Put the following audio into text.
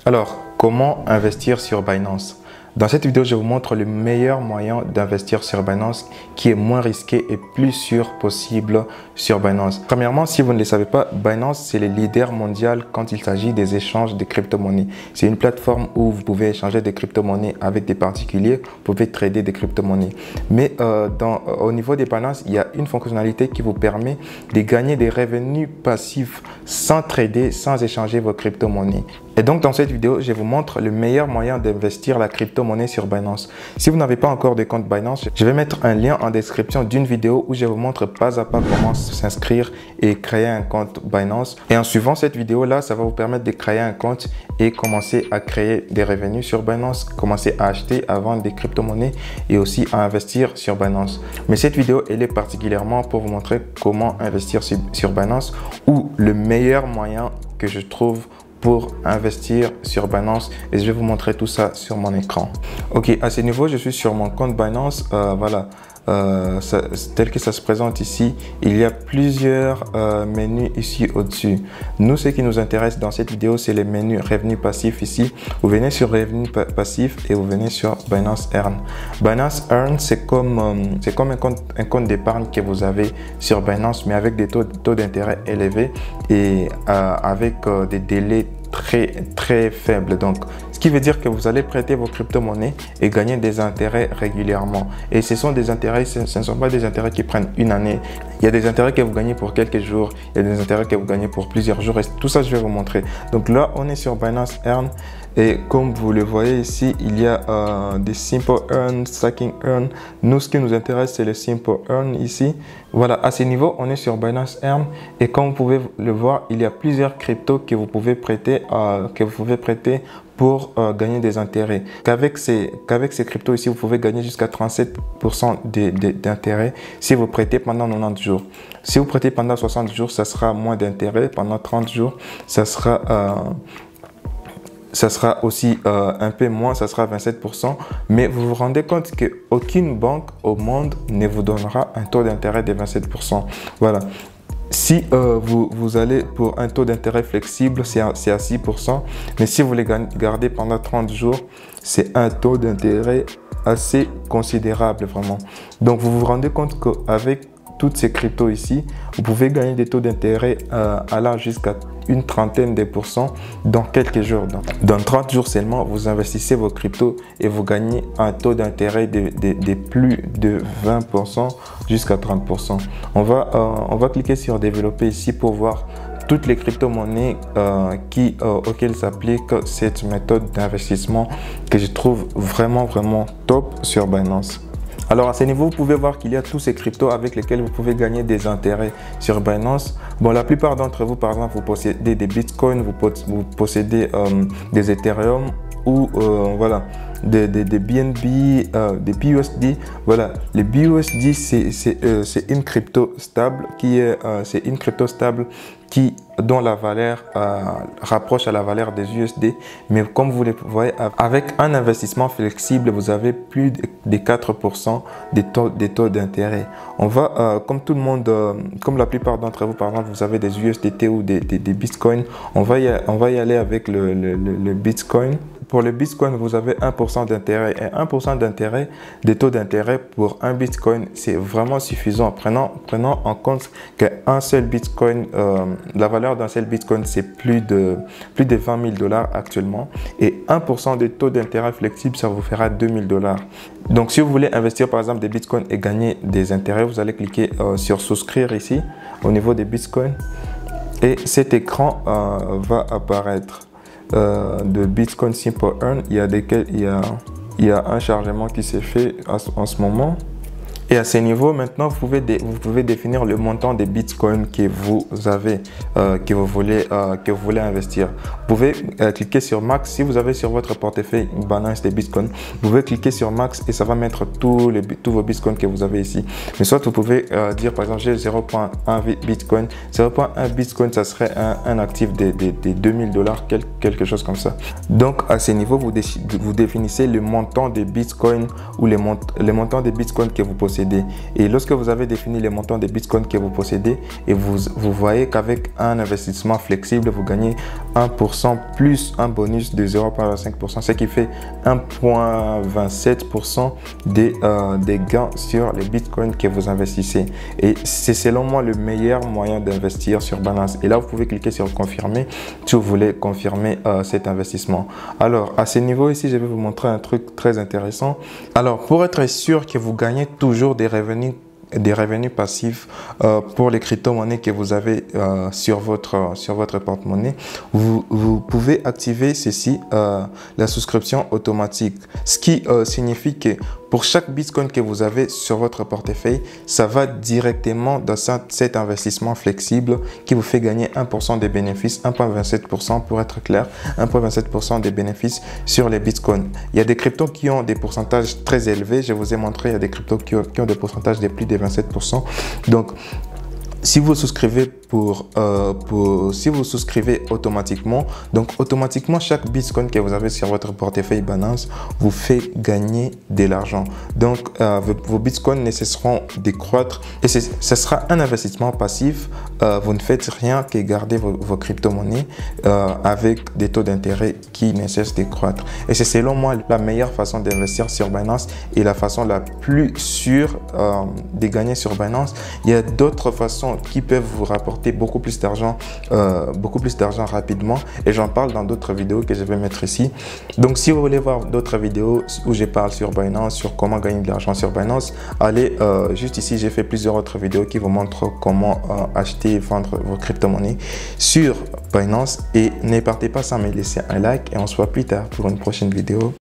Alors, comment investir sur Binance? Dans cette vidéo, je vous montre le meilleur moyen d'investir sur Binance qui est moins risqué et plus sûr possible sur Binance. Premièrement, si vous ne le savez pas, Binance, c'est le leader mondial quand il s'agit des échanges de crypto-monnaies. C'est une plateforme où vous pouvez échanger des crypto-monnaies avec des particuliers, vous pouvez trader des crypto-monnaies. Mais au niveau des Binance, il y a une fonctionnalité qui vous permet de gagner des revenus passifs sans trader, sans échanger vos crypto-monnaies. Et donc, dans cette vidéo, je vous montre le meilleur moyen d'investir la crypto-monnaie sur Binance. Si vous n'avez pas encore de compte Binance, je vais mettre un lien en description d'une vidéo où je vous montre pas à pas comment s'inscrire et créer un compte Binance. Et en suivant cette vidéo-là, ça va vous permettre de créer un compte et commencer à créer des revenus sur Binance, commencer à acheter, à vendre des crypto-monnaies et aussi à investir sur Binance. Mais cette vidéo, elle est particulièrement pour vous montrer comment investir sur Binance ou le meilleur moyen que je trouve pour investir sur Binance, et je vais vous montrer tout ça sur mon écran. Ok, à ce niveau, je suis sur mon compte Binance. Voilà, tel que ça se présente ici, il y a plusieurs menus ici au-dessus. Nous, ce qui nous intéresse dans cette vidéo, c'est les menus revenus passifs ici. Vous venez sur revenus passifs et vous venez sur Binance Earn. Binance Earn, c'est comme un compte d'épargne que vous avez sur Binance, mais avec des taux d'intérêt élevés et avec des délais très faible. Donc, ce qui veut dire que vous allez prêter vos crypto-monnaies et gagner des intérêts régulièrement. Et ce sont des intérêts, ce ne sont pas des intérêts qui prennent une année. Il y a des intérêts que vous gagnez pour quelques jours, il y a des intérêts que vous gagnez pour plusieurs jours. Et tout ça, je vais vous montrer. Donc là, on est sur Binance Earn. Et comme vous le voyez ici, il y a des Simple Earn, Stacking Earn. Nous, ce qui nous intéresse, c'est le Simple Earn ici. Voilà, à ce niveau, on est sur Binance Earn. Et comme vous pouvez le voir, il y a plusieurs cryptos que vous pouvez prêter, pour gagner des intérêts. Qu'avec ces cryptos ici, vous pouvez gagner jusqu'à 37% d'intérêt si vous prêtez pendant 90 jours. Si vous prêtez pendant 60 jours, ça sera moins d'intérêt. Pendant 30 jours, ça sera aussi un peu moins, ça sera 27%. Mais vous vous rendez compte qu'aucune banque au monde ne vous donnera un taux d'intérêt de 27%. Voilà. Si vous allez pour un taux d'intérêt flexible, c'est à 6%. Mais si vous les gardez pendant 30 jours, c'est un taux d'intérêt assez considérable, vraiment. Donc, vous vous rendez compte qu'avec toutes ces cryptos ici, vous pouvez gagner des taux d'intérêt allant jusqu'à une trentaine de pourcents dans quelques jours. Dans 30 jours seulement, vous investissez vos cryptos et vous gagnez un taux d'intérêt de plus de 20% jusqu'à 30%. On va cliquer sur développer ici pour voir toutes les crypto-monnaies auxquelles s'applique cette méthode d'investissement que je trouve vraiment top sur Binance. Alors, à ce niveau, vous pouvez voir qu'il y a tous ces cryptos avec lesquels vous pouvez gagner des intérêts sur Binance. Bon, la plupart d'entre vous, par exemple, vous possédez des Bitcoin, vous possédez des Ethereum ou voilà, des BNB, des BUSD. Voilà, les BUSD, c'est une crypto stable dont la valeur rapproche à la valeur des USD. Mais comme vous le voyez, avec un investissement flexible, vous avez plus de 4% des taux d'intérêt. On va, comme tout le monde, comme la plupart d'entre vous, par exemple, vous avez des USDT ou des Bitcoin, on va y aller avec le Bitcoin. Pour le Bitcoin, vous avez 1% d'intérêt et 1% d'intérêt, des taux d'intérêt pour un Bitcoin, c'est vraiment suffisant. Prenons en compte qu'un seul Bitcoin, la valeur d'un seul Bitcoin, c'est plus de 20 000 $ actuellement. Et 1% de taux d'intérêt flexible, ça vous fera 2 000 $. Donc, si vous voulez investir par exemple des Bitcoins et gagner des intérêts, vous allez cliquer sur souscrire ici au niveau des Bitcoins. Et cet écran va apparaître. De Bitcoin Simple Earn, il y a un chargement qui s'est fait en ce moment. Et à ce niveau, maintenant, vous pouvez définir le montant des bitcoins que vous avez, que vous voulez investir. Vous pouvez cliquer sur Max. Si vous avez sur votre portefeuille une balance des bitcoins, vous pouvez cliquer sur Max et ça va mettre tous vos bitcoins que vous avez ici. Mais soit vous pouvez dire, par exemple, j'ai 0.1 bitcoin. 0.1 bitcoin, ça serait un actif de 2000 $, quelque chose comme ça. Donc, à ce niveau, vous définissez le montant des bitcoins ou les montants des bitcoins que vous possédez possédez. Et lorsque vous avez défini les montants des bitcoins que vous possédez, et vous voyez qu'avec un investissement flexible, vous gagnez 1% plus un bonus de 0,25%, ce qui fait 1,27% des gains sur les bitcoins que vous investissez. Et c'est selon moi le meilleur moyen d'investir sur Binance. Et là, vous pouvez cliquer sur confirmer si vous voulez confirmer cet investissement. Alors, à ce niveau ici, je vais vous montrer un truc très intéressant. Alors, pour être sûr que vous gagnez toujours des revenus passifs pour les crypto-monnaies que vous avez sur votre porte-monnaie, vous pouvez activer ceci, la souscription automatique, ce qui signifie que pour chaque bitcoin que vous avez sur votre portefeuille, ça va directement dans cet investissement flexible qui vous fait gagner 1% des bénéfices, 1,27% pour être clair, 1,27% des bénéfices sur les bitcoins. Il y a des cryptos qui ont des pourcentages très élevés. Je vous ai montré, il y a des cryptos qui ont des pourcentages de plus de 27%. Donc, si vous souscrivez si vous souscrivez automatiquement, donc automatiquement chaque bitcoin que vous avez sur votre portefeuille Binance vous fait gagner de l'argent. Donc vos bitcoins ne cesseront de croître et ce sera un investissement passif. Vous ne faites rien que garder vos crypto-monnaies avec des taux d'intérêt qui ne cessent de croître. Et c'est selon moi la meilleure façon d'investir sur Binance et la façon la plus sûre de gagner sur Binance. Il y a d'autres façons qui peuvent vous rapporter beaucoup plus d'argent rapidement, et j'en parle dans d'autres vidéos que je vais mettre ici. Donc si vous voulez voir d'autres vidéos où je parle sur Binance, sur comment gagner de l'argent sur Binance, allez juste ici, j'ai fait plusieurs autres vidéos qui vous montrent comment acheter et vendre vos crypto-monnaies sur Binance. Et ne partez pas sans me laisser un like et on se voit plus tard pour une prochaine vidéo.